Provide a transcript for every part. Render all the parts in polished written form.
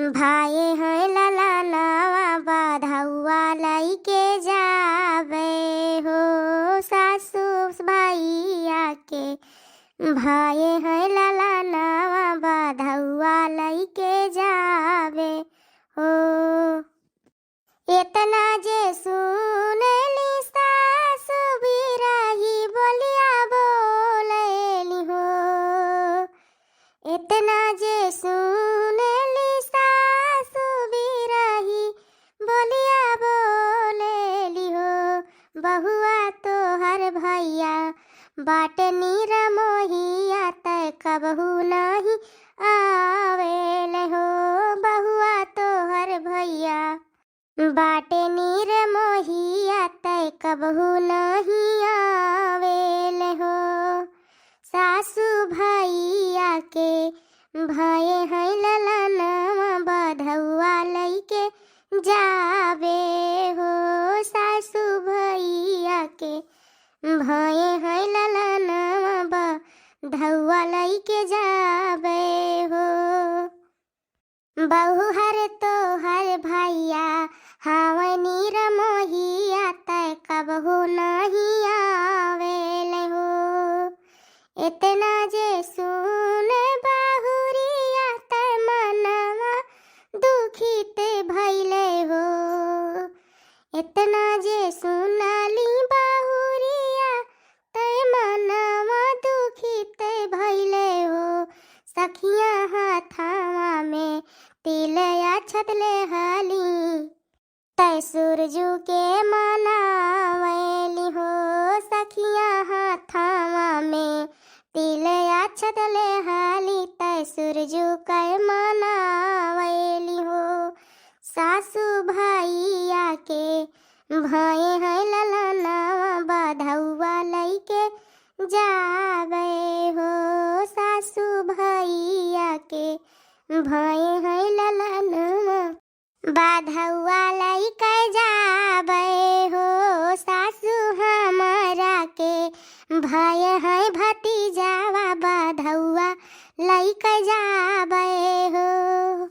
भाई है लला नावा बाधौआ लइके जावे हो सासू भैया के। भाई है लला नावा बाधौआ लइके जावे हो। इतना जे सुनली सासु बिरही बोलिया बोलैली हो। इतना जे सुनली सासु बिरही बोलिया बोलैली हो। बहुआ तोहर भैया बाटे निरमोहिया तय कबहू नहीं आवेले हो। बहुआ तोहर भैया बाटे निरमोहिया तय कबहू नहीं आवेले हो। सासू भैया के भाई है लला नावा बाधौआ लइके जावे हो। सासू भैया के भाई है लला नावा बाधौआ लइके जावे हो। बहु हर तोहर भैया हावे निरमोहिया तय कबहू नहीं आवेले हो। इतना जे सुन बहुरिया तय मनवा दुखित भइले हो। इतना जे सुनली बहुरिया तय मनवा दुखित भइले हो। सखिया हाथावा में तिलया छतले हली तय सूरजू के मनावैली हो। सखिया हाथावा में तिलया छतले हली तय सूरजू के मनावैली हो। सासू भैया के भाई है लला नावा बाधौआ लइके जावे हो। सासू भैया के भाई है लला नावा बाधौआ लइके जावे हो। सासू हमारा के भाई है भतीजावा बाधौआ लइके जावे हो।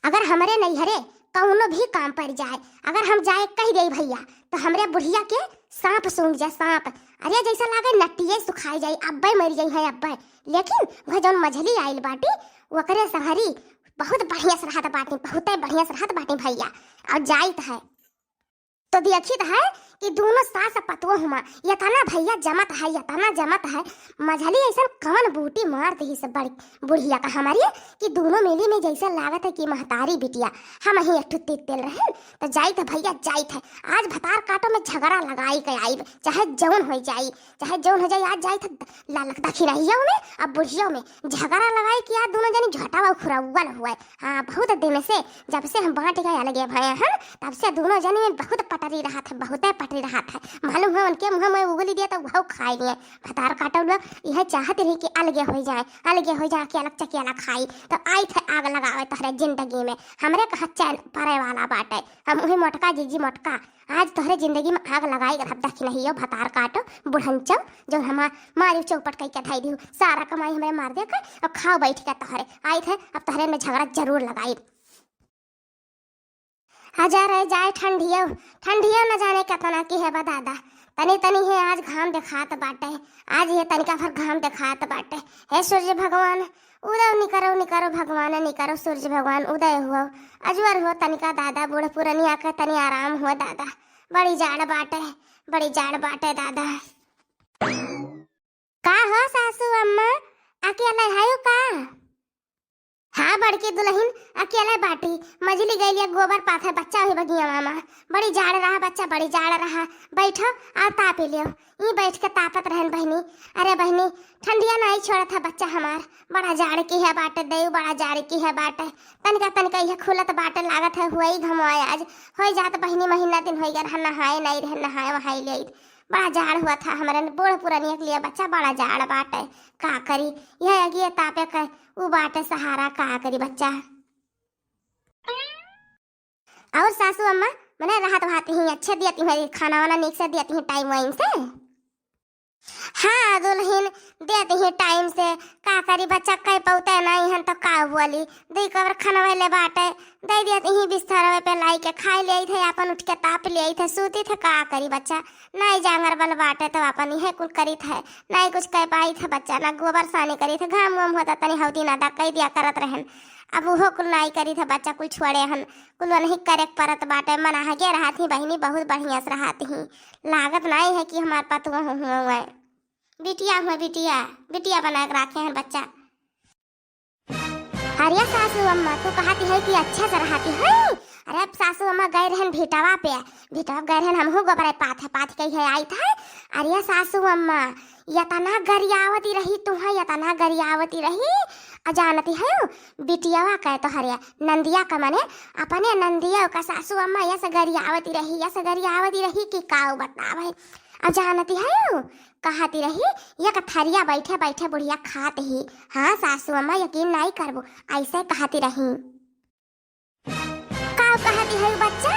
अगर हमरे नैहरे कौनो भी काम पड़ जाए, अगर हम जाए कह दे भैया तो हमरे बुढ़िया के सांप सूंघ जाए सांप। अरे जैसा लागे नटिये सुखाई जाए, अब्बे मर जाई है अब्बे। लेकिन वह जौन मझली आइल बाटी वकरे सहरी बहुत बढ़िया से रहत बाटी, बहुत बढ़िया से रहत बाटी भैया। और जाइत है तो देखित है कि दोनों सास पतोह हुआ यतना भैया जमत है, यतना जमत है। मझली ऐसा कवन बूटी मार दी सब बड़ी बुढ़िया का हमारी कि दोनों मिली में जैसा लागत है कि महतारी बिटिया हम ही एक तेल रहे। तो जाइत है भैया जाइत है। आज भतार काटो में झगड़ा लगाई के आई, चाहे जौन हो जाई, चाहे जौन हो जाई। आज जाइत है लालक दखिरहियों में अब बुढ़ियों में झगड़ा लगाई कि आज दोनों जनी झटावा खुराउल हुआ। हाँ बहुत दिन से जब से हम बांट गए अलगे भय हैं तब से दोनों जनी में बहुत पटरी रहा था, बहुत पटरी रहा था। मालूम है उनके मुँह में उगली दिया तो वह खाई लिए। भतार काटो लोग यह चाहते रही कि अलगे हो जाए, अलगे हो जाए कि अलग चकेला खाई। तो आई थे आग लगावे तोहरे जिंदगी में। हमरे कहा चैन परे वाला बाटे हम वही मोटका जीजी मोटका आज तोहरे जिंदगी में आग लगाई दखी नहीं हो। भतार काटो बुढ़नचो जो हम मारी चौपट कई के धाई दी सारा कमाई हमें मार दे और खाओ बैठ के तोहरे आई थे। अब तोहरे में झगड़ा जरूर लगाई। हजार रह जाए ठंडियो ठंडियो न जाने कितना की है दादा। तनी तनी है आज घाम दिखात बाटे, आज ये तनिका भर घाम दिखात बाटे। हे सूर्य भगवान उदय निकरो भगवान निकरो सूर्य भगवान उदय हुआ अजवर हो तनिका दादा। बूढ़ पुरनिया के तनी आराम हुआ दादा। बड़ी जाड़ बाटे, बड़ी जाड़ बाटे दादा। का हो सासू अम्मा अकेला है का? हाँ बड़की दुल्हन अकेले बाटी मझली गई गोबर पाथे बच्चा हुई बगिया मामा। बड़ी जाड़ रहा बच्चा, बड़ी जाड़ रहा। बैठो आ ताप लियो, ये बैठ के तापत रहन बहनी। अरे बहनी ठंडिया नहीं छोड़ा था बच्चा हमार। बड़ा जाड़ की है बाटे देव, बड़ा जाड़ की है बाटे। तनिका तनिका यह खुलत बाटे लागत है हुआ घमाए आज हो जात बहनी। महीना दिन हो गया नहाए नहीं रहे, नहाए वहाई ले बड़ा जाड़ हुआ था हमारे बूढ़ पुरानिया के लिए बच्चा। बड़ा जाड़ बाटे का करी यह अगिए तापे का उ बाटे सहारा का करी बच्चा। और सासू अम्मा मैंने राहत भाती ही अच्छे दियती है खाना वाना नीक से दियती है टाइम वाइम से। हाँ दुल्हन दे दी टाइम से का करी बच्चा कह पौते नहीं हन तो का बोली दई कबर खनवैले बाटे दे दिया ही बिस्तर पे लाई के खाई ले थे अपन उठ के ताप ले थे सूती थे का करी बच्चा नहीं जांगर बल बाटे तो अपन यह कुल करी थे नहीं कुछ कह पाई थे बच्चा ना गोबर सानी करी थे घाम वाम होता तनी हौदी नादा कह दिया करत रहन अब वो कुल नहीं करी थे बच्चा कुल छोड़े हन कुल नहीं करे परत बाटे मना हगे रहा थी बहनी बहुत बढ़िया से रहा थी लागत नहीं है कि हमारे पतुआ हुआ बिटिया हुआ बिटिया बना के रखे हैं बच्चा। अरे सासू अम्मा तू कहती है कि अच्छा से रहती है। अरे सासू अम्मा गए रहन भेटवा गए रहन हमहू गोबर पाथ कही है आई था। अरे सासू अम्मा यतना गरियावती रही तुम्हें यतना गरियावती रही अजानती है बिटियावा कह तो हरिया नंदिया का मने अपने नंदिया का सासू अम्मा यस गरियावती रही कि काऊ बतावे अजानती है कहती रही ये कथरिया बैठे बैठे बुढ़िया खात ही। हाँ सासू अम्मा यकीन नहीं करबो ऐसे कहती रही। काऊ कहती है बच्चा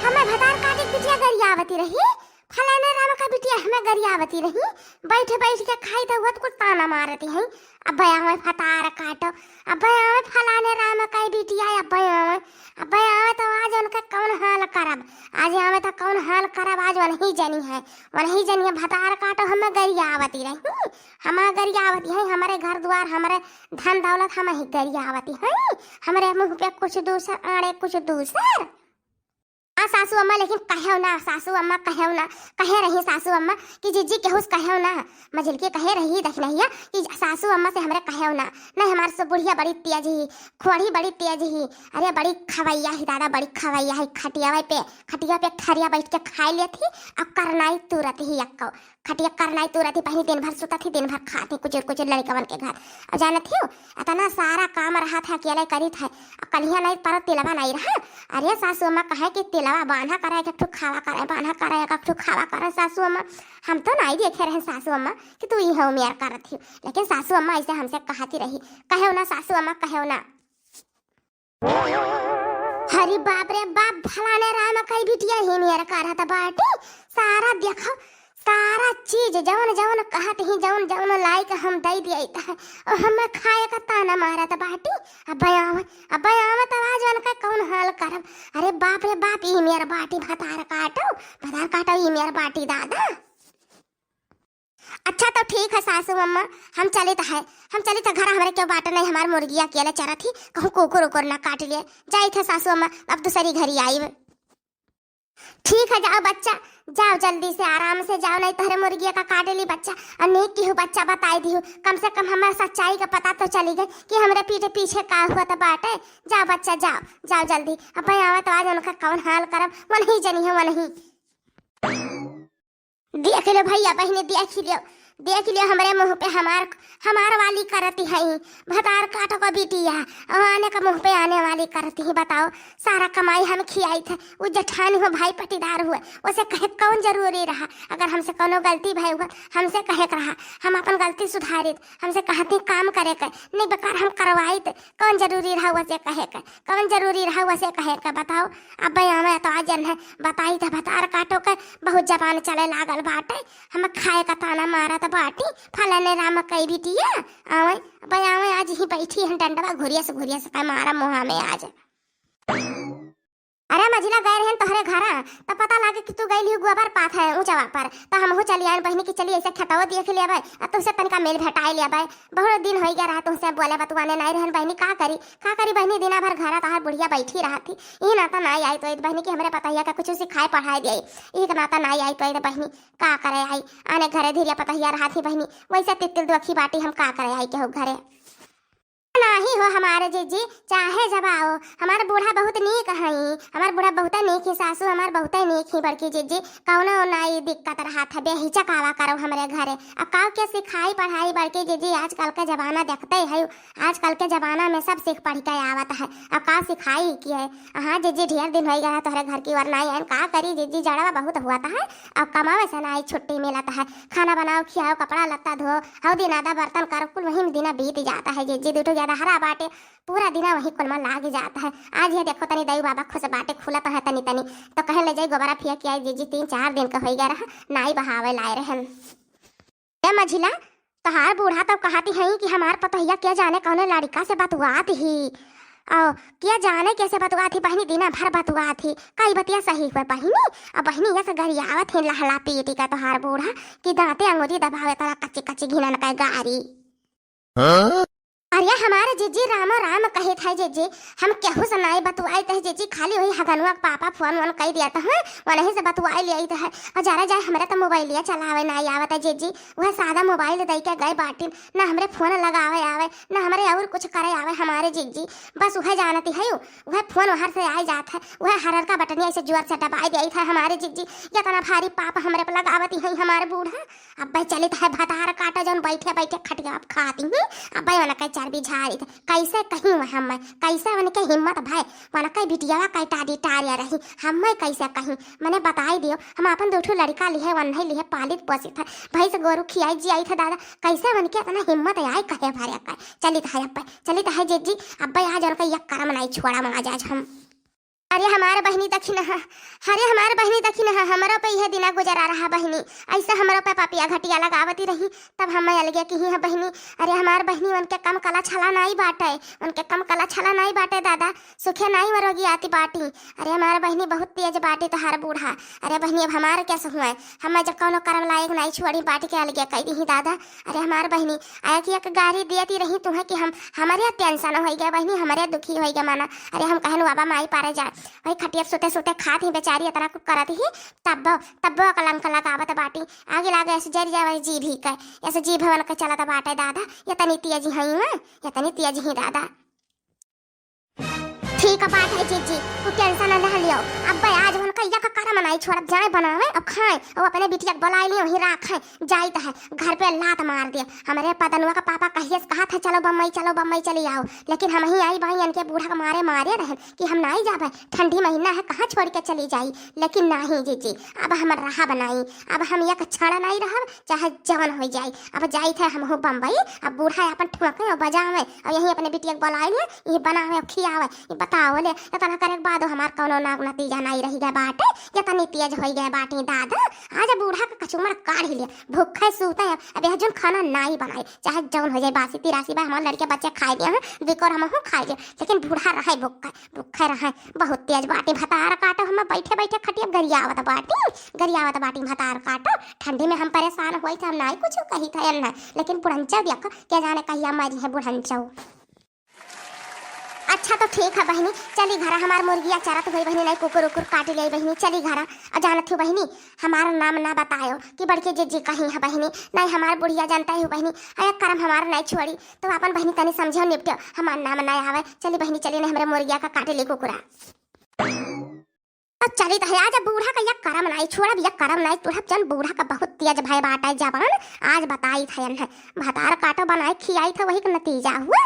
हमें भतार काटे बिटिया गरियावती रही फलाने राम का बिटिया हमें गरियावती रही बैठ के खाई तो कुछ ताना मारती है अब में फतार काटो अब में फलाने राम का बिटिया अब में तो आज उनका कौन हाल करब आज तो कौन हाल करब आज वही जनी है भतार काटो हमें गरियावती रही हमारे गरियावती है हमारे घर द्वार हमारे धन दौलत हम ही गरियावती है हमारे मुँह पे कुछ दूसर आड़े कुछ दूसर। सासू अम्मा लेकिन कहे ना सासू अम्मा कहे रही सासू अम्मा कि जीजी केहुस कहे ना मझिल के कहे रही देख नहीं कि सासू अम्मा से हमारे कहे ना नहीं हमारे से बुढ़िया बड़ी तेज ही खोड़ी बड़ी तेज ही अरे बड़ी खवैया ही दादा बड़ी खवैया ही खटिया पे खरिया बैठ के खाई लेती अब करनाई तुरंत ही यक्को खटिया करनाई तुरंत ही पहले दिन भर सुता थी दिन भर खाती कुछ लड़का बन के घर और जानत हो इतना सारा काम रहा था अकेले करी था अब कलिया नहीं पर तिलवा नहीं रहा। अरे सासू अम्मा कहे कि तिलवा बांधा करे कठू खावा करे बांधा करे कठू खावा करे सासू अम्मा हम तो नहीं देखे रहे सासू अम्मा कि तू ही मेयर करत थी लेकिन सासू अम्मा ऐसे हमसे कहती रही कहे ना सासू अम्मा कहे ना। हरी बाप रे बाप फलाने राम कई बिटिया ही मेयर करत बाटी सारा देखो सारा चीज जवन कहत ही जवन लाइक हम दे दिए और हमें खाए का ताना मारा था बाटी अब तो आज उनका कौन हाल करब। अरे बाप रे बाप ई मेरा बाटी भतार काटो ई मेरा बाटी दादा। अच्छा तो ठीक है सासू अम्मा हम चले तो घर हमारे क्यों बाटा नहीं हमारे मुर्गिया अकेले चरा थी कहूँ कुकुर ना काट लिए जाई थे सासू अम्मा अब दूसरी घरी आई। ठीक है जाओ बच्चा जाओ जल्दी से आराम से जाओ नहीं तो मुर्गिया का काट ली बच्चा और नहीं की हूँ बच्चा बताई दी हूँ कम से कम हमारे सच्चाई का पता तो चली गई कि हमारे पीछे का हुआ तो बाटे। जाओ बच्चा जाओ जल्दी अब आवा तो आज उनका कौन हाल करब वो नहीं जनी है वो नहीं। देख लो भैया बहने देख लियो हमारे मुंह पे हमार वाली करती है भतार काटो का बिटिया आने का मुंह पे आने वाली करती है। बताओ सारा कमाई हम खियाई थे वो जठानी हो भाई पटीदार हुए उसे कहे कौन जरूरी रहा अगर हमसे कोनो गलती भाई हुआ हमसे कहे रहा हम अपन गलती सुधारित हमसे कहते काम करे कर नहीं बेकार हम करवाई कौन जरूरी रहा वैसे कहे कर कौन जरूरी रहा वैसे कहे कर। बताओ अब हमें तो आज है बताई था भतार काटो कर बहुत जबान चले लागल बाटे हम खाए का ताना मारा बाटी फलाने राम कई बिटिया आवे आज ही बैठी है डंडवा घुरिया से मारा मुहा में आज। अरे मझिला गए रहे तोहरे घर तो पता लागे कि तू गई गोबर पाथ है ऊंचा पर तो हम चली आए बहनी की चली ऐसे खतवा देख लिया तुमसे तनिका मेल भेटाई लिया बहुत दिन हो गया रहा तुमसे बोले बतवाने नहीं रहन बहनी का करी बहनी दिना भर घर तहार बुढ़िया बैठी रहा थी ये नाता नहीं आई तो बहनी की हमारे पतैया का कुछ सिखाए पढ़ाई दे एक नाता नहीं आई तो बहनी का करे आई आने घरे धीरे पतैया रहा थी बहनी वैसे तिल दुखी बाटी हम का करे आई के घरे नहीं हो हमारे जीजी चाहे जब आओ हमारा बूढ़ा बहुत नीक है हमारा बूढ़ा बहुत नीक है सासू हमार बहुत नीक है बड़की जीजी कौनो नहीं दिक्कत रहा था बेहिचक आवा करो हमारे घरे अब काव के सिखाई पढ़ाई बड़की जीजी आजकल का जमाना देखते है आजकल के जमाना में सब सीख पढ़ के आवत है अब का सिखाई की है। हाँ जीजी ढेर दिन हो गया तुम्हारे घर की ओर नहीं है का करी जीजी जड़वा बहुत हुआ था अब कमावे से नहीं छुट्टी मिलता है खाना बनाओ खियाओ कपड़ा लत्ता धो हौ दिन आधा बर्तन करो कुल वही दिन बीत जाता है जीजी दूटो हरा बाटे पूरा दिन वही कुल में लाग जाता है। आज ये देखो तनी दई बाबा खुश बाटे खुला तो है तनी तो कहे ले जाए गोबरा फिया किया जीजी 3-4 दिन का हो गया रहा नाई बहावे लाए रहन। ए मझिला, तहार बूढ़ा तो कहती है कि हमार पतोहिया क्या जाने कौने लड़का से बतुआत ही। और क्या जाने कैसे बतुआत ही बहनी, दिना भर बतुआत ही। कई बतिया सही हुआ बहनी। अब बहनी ऐसे गरियावत है लहला पीटी का तोहार बूढ़ा कि दांते अंगूरी दबावे तारा कच्ची कच्ची घिनन का गारी। अरे हमारे जीजी रामो राम कहे थे जीजी, हम केहू से नहीं बतुआई थे जीजी, खाली वही हगनुआ पापा फोन वन कह दिया था वही से बतुआई ले आई है। और जरा जाए हमारे तो मोबाइलिया चलावे नहीं आवत है जीजी, वह सादा मोबाइल दे के गए बाटी, ना हमारे फोन लगावे आवे ना हमारे और कुछ करे आवे हमारे जीजी। बस वह जानती है वह फोन वहां से आ जाता है, वह हरर का बटनिया ऐसे जोर से दबाई दिया था हमारे जीजी। इतना भारी पाप हमारे पर लगावती है हमारे बूढ़ा। अब भाई चलित है भतार काटा जौन बैठे बैठे खटिया खाती हूँ। अब भाई वाला चार बिझारी थे कैसे कहीं हम कैसे मन के हिम्मत भाई वाला कई बिटिया कई टाड़ी टारिया रही हम कैसे कहीं मैंने बताई दियो। हम अपन दो लड़का लिए वन लिए पालित पोषित है भाई से गोरु खियाई जी आई थे दादा, कैसे मन के इतना हिम्मत आए कहे भरे का चलित है अब चलित है जीजी। अब भाई आज उनका यक करम नहीं छोड़ा मंगा आज हम। अरे हमारे बहनी दखिन है, अरे हमारे बहनी दखिन है, हमारा पे यह दिना गुजरा रहा बहनी। ऐसे हमारा पे पापिया घटिया लगावती रही तब हम अलगे की ही है बहनी। अरे हमारे बहनी उनके कम कला छला नहीं बाटे, उनके कम कला छला नहीं बाटे दादा, सुखे नहीं मरोगी आती बाटी। अरे हमारे बहनी बहुत तेज बाटी तो हर बूढ़ा। अरे बहनी अब हमारे कैसे हुआ है, हम जब कौनो कर्म लायक नहीं छोड़ी बाटी के अलगे कह दी दादा। अरे हमारे बहनी आया कि एक गाड़ी देती रही तुम्हें कि हम हमारे टेंशन हो गया बहनी, हमारे दुखी हो गया माना। अरे हम कहन बाबा माई पारे जा भाई खटिया सोते सोते खाती बेचारी इतना कुछ करती ही तब तब कलंक लगावत बाटी आगे लागे ऐसे जर जावे जी भी का ऐसे जी भवन का चलता बाटे दादा। ये तनी तेजी हई ये तनी तेजी ही दादा। ठीक है बात है जीजी, तू टेंशन न लियो। अब भाई आज उनका यक करम नहीं छोड़ जाए बनावे अब खाए और अपने बिटिया बुलाई लियो ही राखे जाइत है घर पे लात मार दिया। हमारे पदनुआ का पापा कहिए कहा था चलो बम्बई चली आओ, लेकिन हम ही आई भाई इनके बूढ़ा के मारे रहे कि हम नहीं जाबे, ठंडी महीना है कहाँ छोड़ के चली जाई। लेकिन नहीं जीजी अब हम रहा बनाई, अब हम यक छड़ा नहीं रहा चाहे जवन हो जाए। अब जाइत है हम हो बम्बई, अब बूढ़ा अपन ठुके और बजावे और यही अपने बिटिया बुलाई लियो ये बनावे और खियावे बताओ ले। इतना करे बाद हमार कौनो नाक नतीजा नहीं रही गए बाटे, इतनी तेज हो गए बाटी दादा। आज बूढ़ा का कचुमर काढ़ लिया भूखे सूते हैं अब यह खाना नहीं बनाए चाहे जौन हो जाए बासी तिरासी बार हमारे लड़के बच्चे खाए दिए हैं बिकोर हम खाए दिए, लेकिन बूढ़ा रहे भूखे रहे बहुत तेज बाटी। भतार काटो हम बैठे बैठे खटिया गरियावत बाटी भतार काटो। ठंडी में हम परेशान हुए थे, हम नहीं कुछ कही था न, लेकिन बुढ़ंचा देख क्या जाने कहिया मरी है बुढ़ंचौ। अच्छा तो ठीक है बहनी चली घर, हमार मुर्गिया चरत हुई बहनी नहीं कुकुर उकुर काट ली बहनी चली घर। अजानत थी बहनी हमारा नाम ना बतायो कि बड़के जीजी कहीं है बहनी, नहीं हमार बुढ़िया जानता ही बहनी एक कर्म हमारा नहीं छोड़ी तो अपन बहनी तनी समझो निपटो हमार नाम नहीं आवे। चली बहनी चली नहीं हमारे मुर्गिया का काटे ली कुकुरा तो चली तो है। आज बूढ़ा का यक करम नहीं छोड़ा, यक करम नहीं तोड़ा जन बूढ़ा का बहुत तेज भाई बाटा जवान आज बताई था भतार काटो बनाई खियाई था वही का नतीजा हुआ।